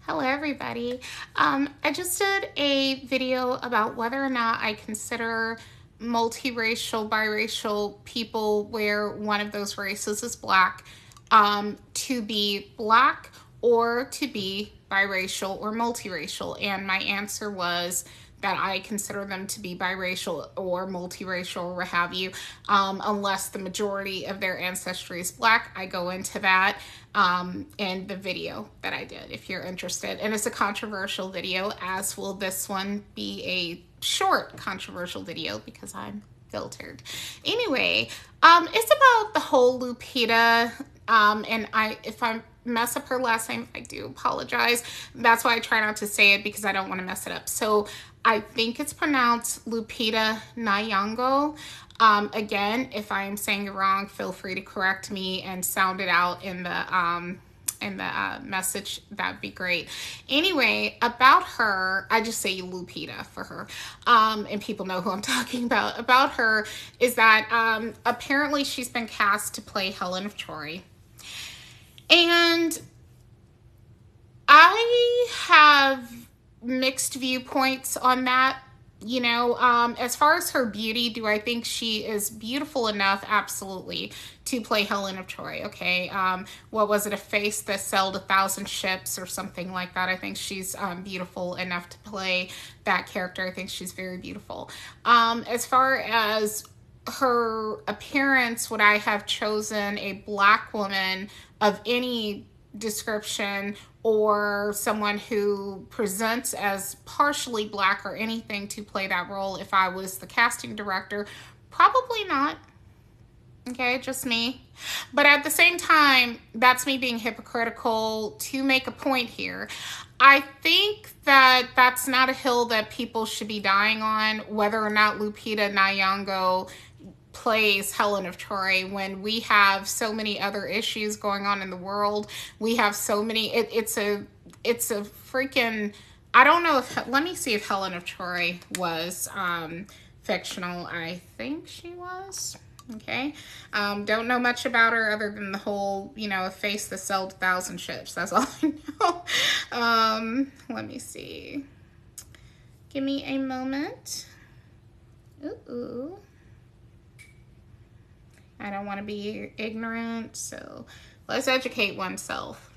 Hello everybody. I just did a video about whether or not I consider multiracial, biracial people where one of those races is black to be black or to be biracial or multiracial. And my answer was that I consider them to be biracial or multiracial or what have you, unless the majority of their ancestry is black. I go into that in the video that I did, if you're interested. And it's a controversial video, as will this one be a short controversial video because I'm filtered. Anyway, it's about the whole Lupita, and if I mess up her last name, I do apologize. That's why I try not to say it, because I don't want to mess it up. So I think it's pronounced Lupita Nyong'o. Again, if I am saying it wrong, feel free to correct me and sound it out in the message. That'd be great. Anyway, about her, I just say Lupita for her, and people know who I'm talking about. About her is that apparently she's been cast to play Helen of Troy. And I have mixed viewpoints on that. You know, as far as her beauty, do I think she is beautiful enough? Absolutely, to play Helen of Troy. Okay, what was it? A face that sailed 1,000 ships or something like that. I think she's beautiful enough to play that character. I think she's very beautiful. As far as her appearance, would I have chosen a black woman of any description or someone who presents as partially black or anything to play that role if I was the casting director? Probably not. Okay, just me. But at the same time, that's me being hypocritical to make a point here. I think that that's not a hill that people should be dying on, whether or not Lupita Nyong'o plays Helen of Troy, when we have so many other issues going on in the world. We have so many, it's a freaking, I don't know if, let me see if Helen of Troy was fictional. I think she was. Okay. Don't know much about her other than the whole, you know, a face that sailed 1,000 ships. That's all I know. Let me see. Give me a moment. Ooh. I don't want to be ignorant, so let's educate oneself.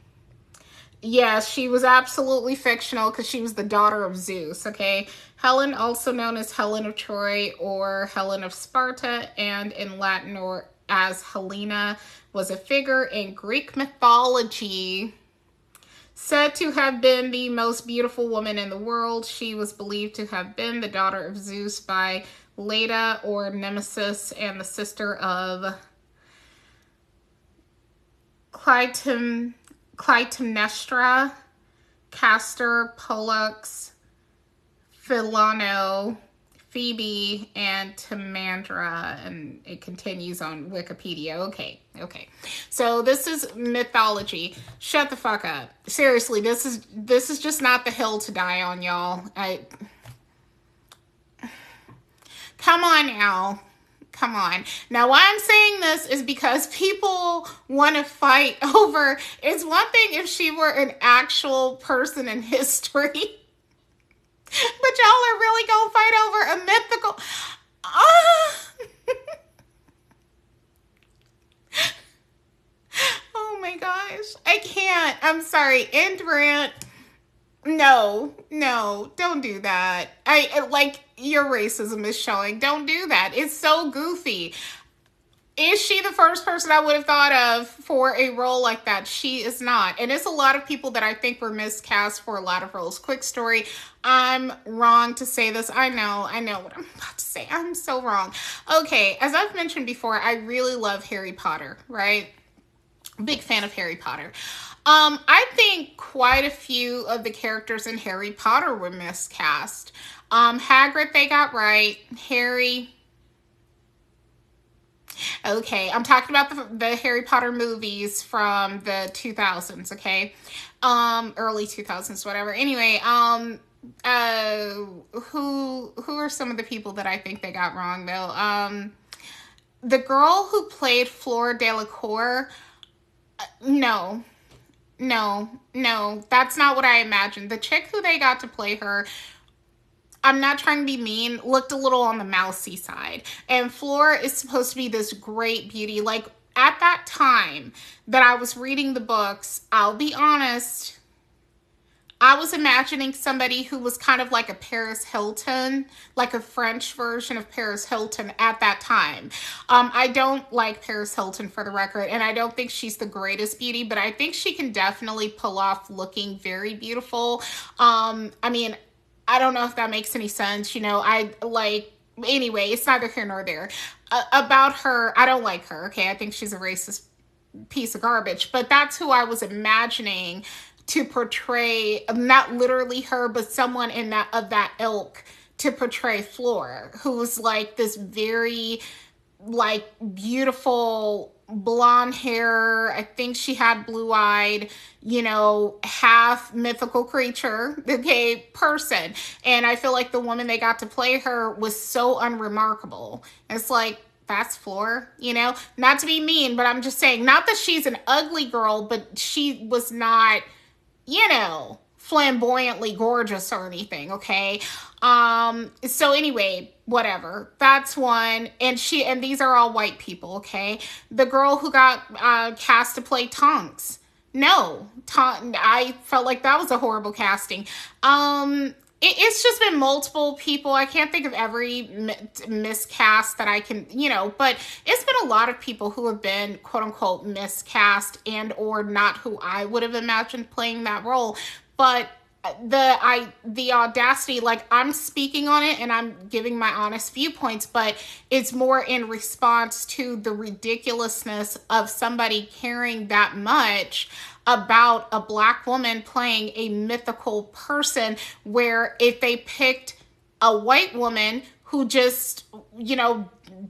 Yes, she was absolutely fictional because she was the daughter of Zeus, okay? Helen, also known as Helen of Troy or Helen of Sparta, and in Latin or as Helena, was a figure in Greek mythology said to have been the most beautiful woman in the world. She was believed to have been the daughter of Zeus by Leda or Nemesis, and the sister of Clytemnestra, Castor, Pollux, Philano, Phoebe, and Timandra, and it continues on Wikipedia. Okay. So this is mythology. Shut the fuck up. Seriously, this is just not the hill to die on, y'all. Come on now. Come on. Now, why I'm saying this is because people want to fight over, it's one thing if she were an actual person in history, but y'all are really going to fight over a mythical... Oh my gosh. I can't. I'm sorry. End rant. No, don't do that. Like, your racism is showing. Don't do that. It's so goofy. Is she the first person I would have thought of for a role like that? She is not. And it's a lot of people that I think were miscast for a lot of roles. Quick story. I'm wrong to say this. I know what I'm about to say. I'm so wrong. Okay, as I've mentioned before, I really love Harry Potter, right? Big fan of Harry Potter. I think quite a few of the characters in Harry Potter were miscast. Hagrid, they got right. Harry. Okay, I'm talking about the Harry Potter movies from the 2000s, okay? Early 2000s, whatever. Anyway, who are some of the people that I think they got wrong, though? The girl who played Fleur Delacour, no. no, no, that's not what I imagined. The chick who they got to play her, I'm not trying to be mean, looked a little on the mousy side. And Flora is supposed to be this great beauty. Like, at that time that I was reading the books, I'll be honest, I was imagining somebody who was kind of like a Paris Hilton, like a French version of Paris Hilton at that time. I don't like Paris Hilton, for the record, and I don't think she's the greatest beauty, but I think she can definitely pull off looking very beautiful. I mean, I don't know if that makes any sense. I like, anyway, it's neither here nor there. About her, I don't like her. Okay, I think she's a racist piece of garbage, but that's who I was imagining to portray, not literally her, but someone in that of that ilk to portray Flora, who's like this very like beautiful blonde hair. I think she had blue-eyed, half mythical creature, okay, person. And I feel like the woman they got to play her was so unremarkable. It's like, that's Flora. Not to be mean, but I'm just saying, not that she's an ugly girl, but she was not, flamboyantly gorgeous or anything, okay? So anyway, whatever. That's one. And these are all white people, okay? The girl who got cast to play Tonks. No, I felt like that was a horrible casting. It's just been multiple people. I can't think of every miscast that I can, but it's been a lot of people who have been quote unquote miscast and or not who I would have imagined playing that role. But the audacity, like, I'm speaking on it and I'm giving my honest viewpoints, but it's more in response to the ridiculousness of somebody caring that much about a Black woman playing a mythical person, where if they picked a white woman who just,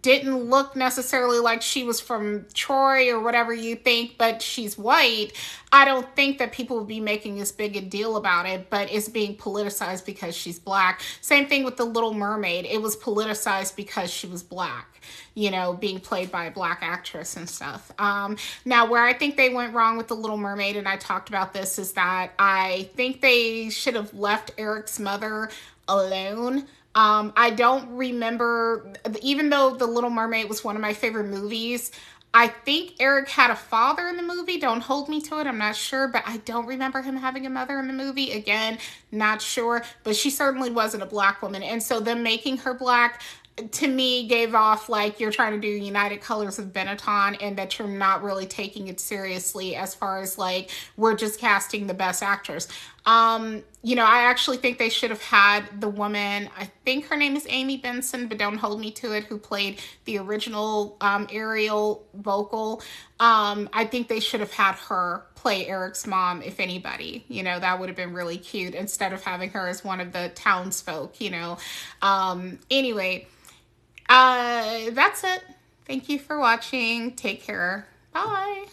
didn't look necessarily like she was from Troy or whatever you think, but she's white, I don't think that people would be making as big a deal about it, but it's being politicized because she's Black. Same thing with The Little Mermaid. It was politicized because she was Black, being played by a Black actress and stuff. Now, where I think they went wrong with The Little Mermaid, and I talked about this, is that I think they should have left Eric's mother alone. I don't remember, even though The Little Mermaid was one of my favorite movies, I think Eric had a father in the movie. Don't hold me to it. I'm not sure, but I don't remember him having a mother in the movie. Again, not sure, but she certainly wasn't a Black woman. And so them making her Black, to me, gave off like you're trying to do United Colors of Benetton, and that you're not really taking it seriously as far as like, we're just casting the best actors. I actually think they should have had the woman, I think her name is Amy Benson, but don't hold me to it, who played the original Ariel vocal. I think they should have had her play Eric's mom, if anybody. That would have been really cute, instead of having her as one of the townsfolk. Anyway, that's it. Thank you for watching. Take care. Bye.